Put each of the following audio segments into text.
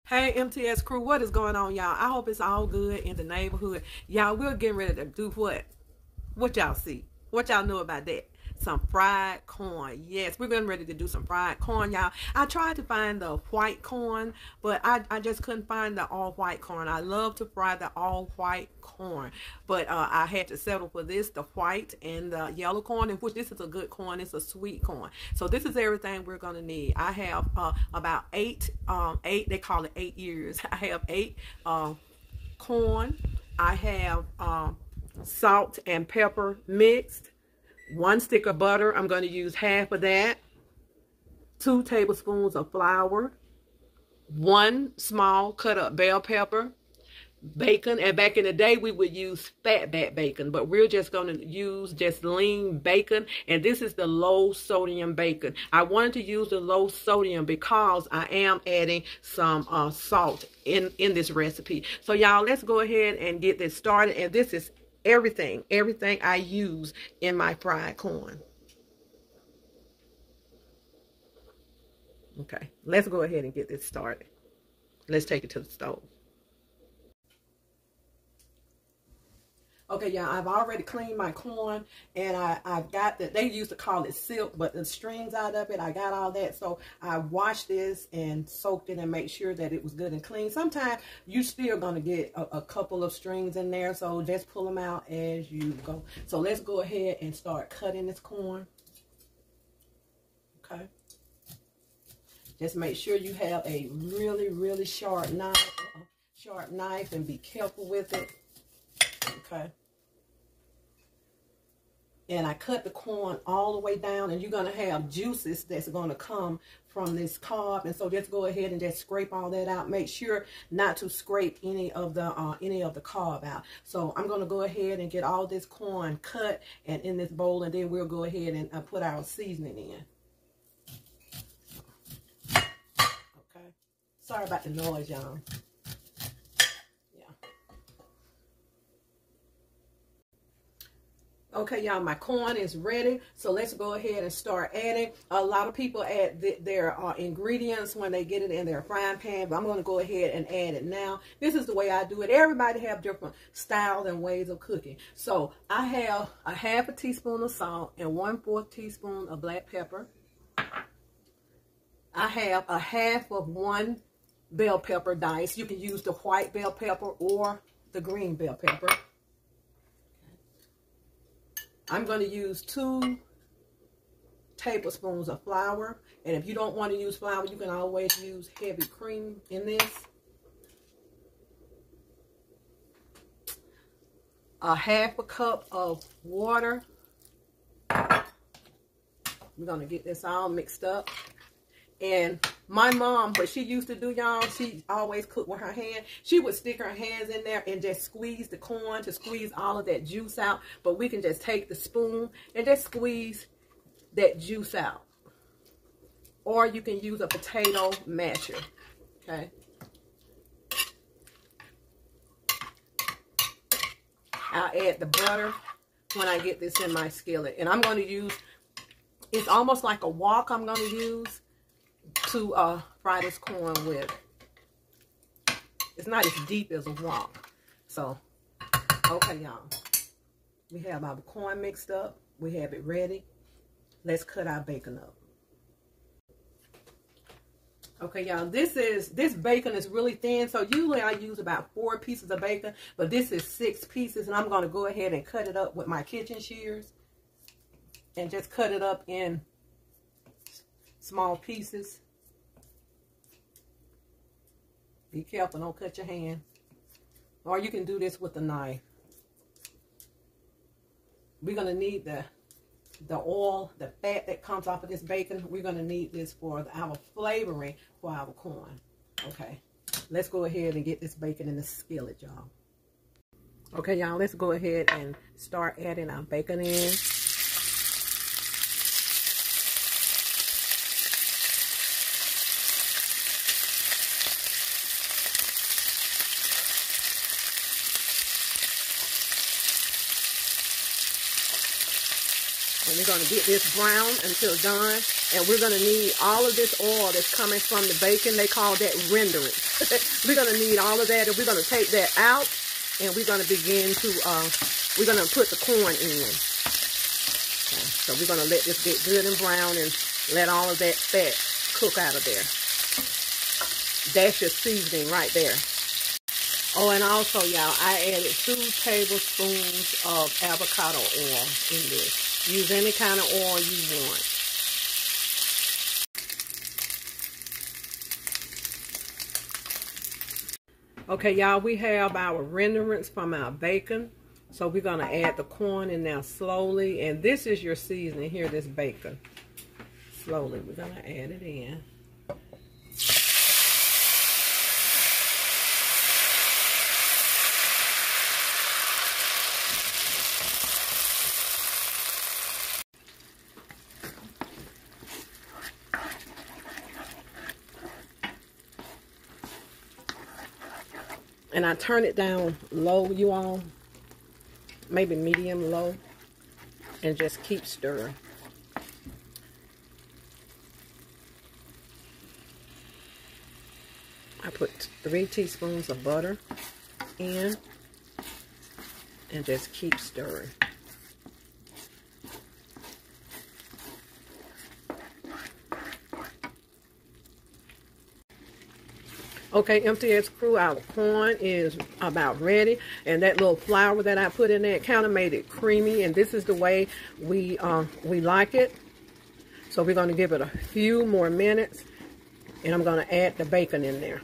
Hey MTS crew, what is going on, y'all? I hope it's all good in the neighborhood. Y'all, we're getting ready to do what? What y'all see? What y'all know about that? Some fried corn. Yes, we're getting ready to do some fried corn, y'all. I tried to find the white corn, but I just couldn't find the all white corn. I love to fry the all white corn, but I had to settle for this, the white and the yellow corn, and which this is a good corn. It's a sweet corn. So this is everything we're gonna need. I have about eight, they call it 8 years. I have eight corn. I have salt and pepper mixed. 1 stick of butter, I'm going to use half of that. 2 tablespoons of flour. 1 small cut up bell pepper. Bacon, and back in the day we would use fatback bacon, but we're just going to use just lean bacon, and this is the low sodium bacon. I wanted to use the low sodium because I am adding some salt in this recipe. So y'all, let's go ahead and get this started, and this is everything I use in my fried corn. Okay, let's go ahead and get this started. Let's take it to the stove. Okay, y'all, I've already cleaned my corn, and I've got the, they used to call it silk, but the strings out of it, I got all that. So I washed this and soaked it and made sure that it was good and clean. Sometimes you still gonna get a couple of strings in there, so just pull them out as you go. So let's go ahead and start cutting this corn. Okay. Just make sure you have a really sharp knife, and be careful with it. Okay. And I cut the corn all the way down, and you're going to have juices that's going to come from this cob. And so just go ahead and just scrape all that out. Make sure not to scrape any of the cob out. So I'm going to go ahead and get all this corn cut and in this bowl, and then we'll go ahead and put our seasoning in. Okay. Sorry about the noise, y'all. Okay, y'all, my corn is ready, so let's go ahead and start adding. A lot of people add their ingredients when they get it in their frying pan, but I'm going to go ahead and add it now. This is the way I do it. Everybody have different styles and ways of cooking. So I have a half a teaspoon of salt and 1/4 teaspoon of black pepper. I have a half of 1 bell pepper diced. You can use the white bell pepper or the green bell pepper. I'm going to use 2 tablespoons of flour. And if you don't want to use flour, you can always use heavy cream in this. A half a cup of water. We're going to get this all mixed up. And my mom, what she used to do, y'all, she always cooked with her hand. She would stick her hands in there and just squeeze the corn to squeeze all of that juice out. But we can just take the spoon and just squeeze that juice out. Or you can use a potato masher, okay? I'll add the butter when I get this in my skillet. And I'm going to use, it's almost like a wok I'm going to use to fry this corn with. It's not as deep as a wok. So, okay, y'all. We have our corn mixed up. We have it ready. Let's cut our bacon up. Okay, y'all, this bacon is really thin, so usually I use about 4 pieces of bacon, but this is 6 pieces, and I'm going to go ahead and cut it up with my kitchen shears and just cut it up in small pieces. Be careful, don't cut your hand. Or you can do this with a knife. We're going to need the oil, the fat that comes off of this bacon. We're going to need this for our flavoring for our corn. Okay, let's go ahead and get this bacon in the skillet, y'all. Okay, y'all, let's go ahead and start adding our bacon in. And we're going to get this brown until done. And we're going to need all of this oil that's coming from the bacon. They call that renderings. We're going to need all of that, and we're going to take that out, and we're going to begin to, we're going to put the corn in. Okay, so we're going to let this get good and brown and let all of that fat cook out of there. That's your seasoning right there. Oh, and also, y'all, I added 2 tablespoons of avocado oil in this. Use any kind of oil you want. Okay, y'all, we have our renderings from our bacon. So we're going to add the corn in now slowly. And this is your seasoning here, this bacon. Slowly, we're going to add it in. And I turn it down low, you all, maybe medium low, and just keep stirring. I put 3 teaspoons of butter in and just keep stirring. Okay, MTS crew, our corn is about ready, and that little flour that I put in there kind of made it creamy, and this is the way we like it. So we're going to give it a few more minutes, and I'm going to add the bacon in there.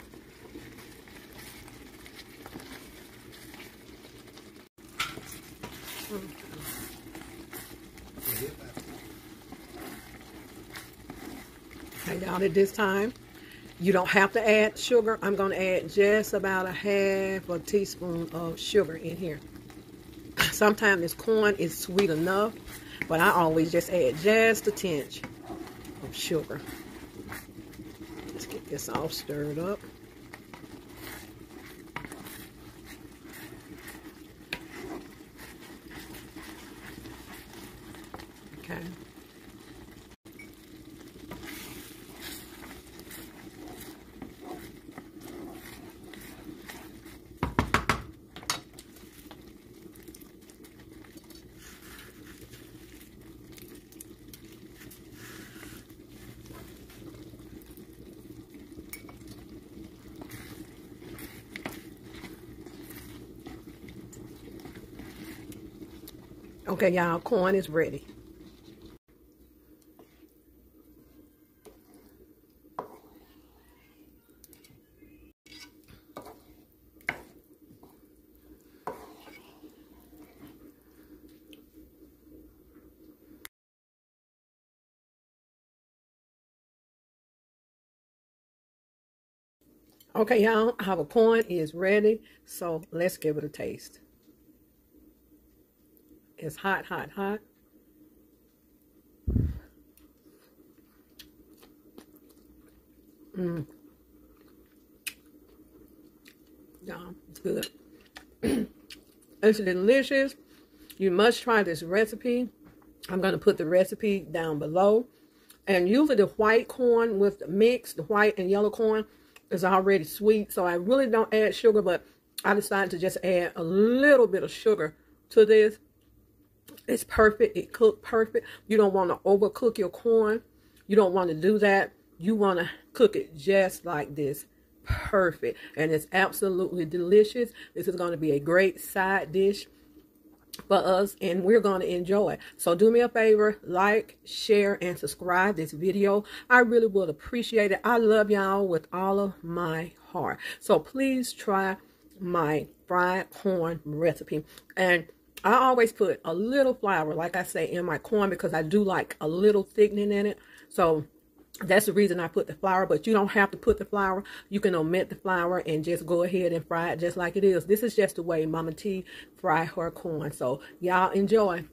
Okay, y'all, at this time, you don't have to add sugar. I'm going to add just about a half a teaspoon of sugar in here. Sometimes this corn is sweet enough, but I always just add just a tinge of sugar. Let's get this all stirred up. Okay. Okay, y'all, corn is ready. Okay, y'all, our corn is ready, so let's give it a taste. It's hot, hot, hot. Yeah, it's good. It's delicious. You must try this recipe. I'm going to put the recipe down below. And usually the white corn with the mix, the white and yellow corn, is already sweet. So I really don't add sugar, but I decided to just add a little bit of sugar to this. It's perfect. It cooked perfect. You don't want to overcook your corn. You don't want to do that. You want to cook it just like this. Perfect. And it's absolutely delicious. This is going to be a great side dish for us, and we're going to enjoy. So do me a favor, like, share, and subscribe this video. I really would appreciate it. I love y'all with all of my heart. So please try my fried corn recipe. And I always put a little flour, like I say, in my corn because I do like a little thickening in it. So that's the reason I put the flour, but you don't have to put the flour. You can omit the flour and just go ahead and fry it just like it is. This is just the way Mama T fry her corn. So y'all enjoy.